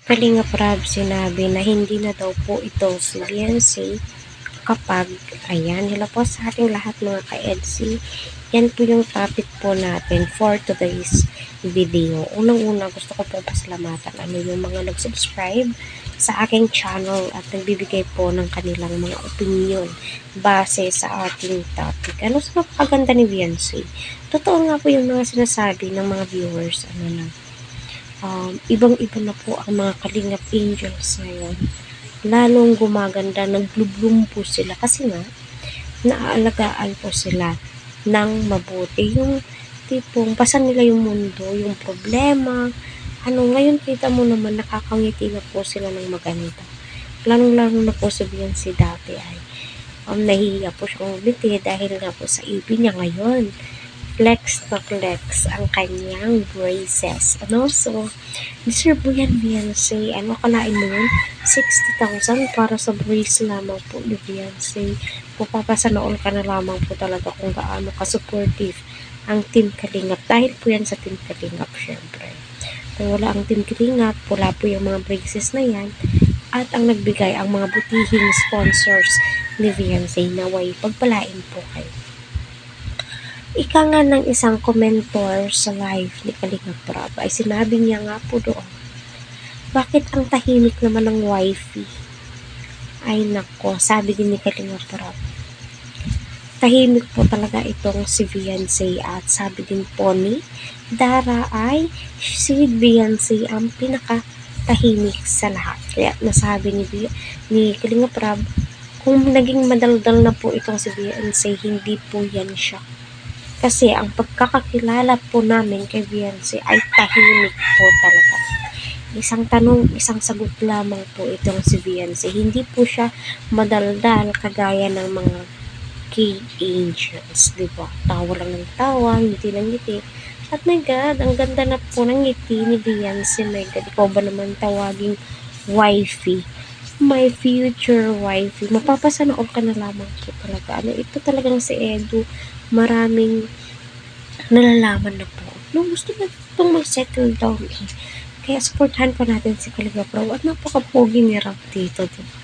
Kalingap Rab sinabi na hindi na daw po ito si Beyonce kapag, ayan, hello po sa ating lahat mga ka-EDC. Yan po yung topic po natin for today's video. Unang-una gusto ko po pasalamatan yung mga nag-subscribe sa aking channel at nagbibigay po ng kanilang mga opinion base sa ating topic. Ano sa napakaganda ni Beyonce? Totoo nga po yung mga sinasabi ng mga viewers, ibang-iba na po ang mga Kalingap Angels ngayon. Lalong gumaganda, nagblubloom po sila kasi nga, naaalagaan po sila ng mabuti. Yung tipong pasan nila yung mundo, yung problema. Ngayon kita mo naman nakakangiti na po sila ng maganda. Lalong-lalo na po sabihin si dati ay nahihiya po siyang umiti dahil nga po sa ibig niya ngayon. Flex na flex ang kanyang braces. So, deserve mo yan, Beyonce. Kalain mo yun? 60,000 para sa brace lamang po ni Beyonce. Pupapasanood ka na lamang po talaga kung gaano ka-supportive ang Team Kalingap. Dahil po yan sa Team Kalingap, syempre. Kung wala ang Team Kalingap, wala po yung mga braces na yan. At ang nagbigay ang mga butihing sponsors ni Beyonce na way pagpalain po kayo. Ika nga ng isang komentor sa live ni Kalingap Rab ay sinabi niya nga po doon, bakit ang tahimik naman ng wifey? Ay nako, sabi din ni Kalingap Rab, tahimik po talaga itong si Beyonce at sabi din po ni Dara ay si Beyonce ang pinaka-tahimik sa lahat. Kaya nasabi ni Kalingap Rab, kung naging madaldal na po itong si Beyonce, hindi po yan siya. Kasi ang pagkakakilala po namin kay Beyonce ay tahimik po talaga. Isang tanong, isang sagot lamang po itong si Beyonce. Hindi po siya madaldal kagaya ng mga K-angels, diba? Tawa lang ng tawa, ngiti ng ngiti. At my God, ang ganda na po ng ngiti ni Beyonce. My God, ikaw ba naman tawaging wifey? My future wifey. Mapapasanood ka na lamang po talaga. Ito talagang si Edu, maraming nalalaman na po. Gusto na itong mag-settle down eh. Kaya supportahan pa natin si Kalingap Rab at napaka-pogi ni Rab dito. Diba?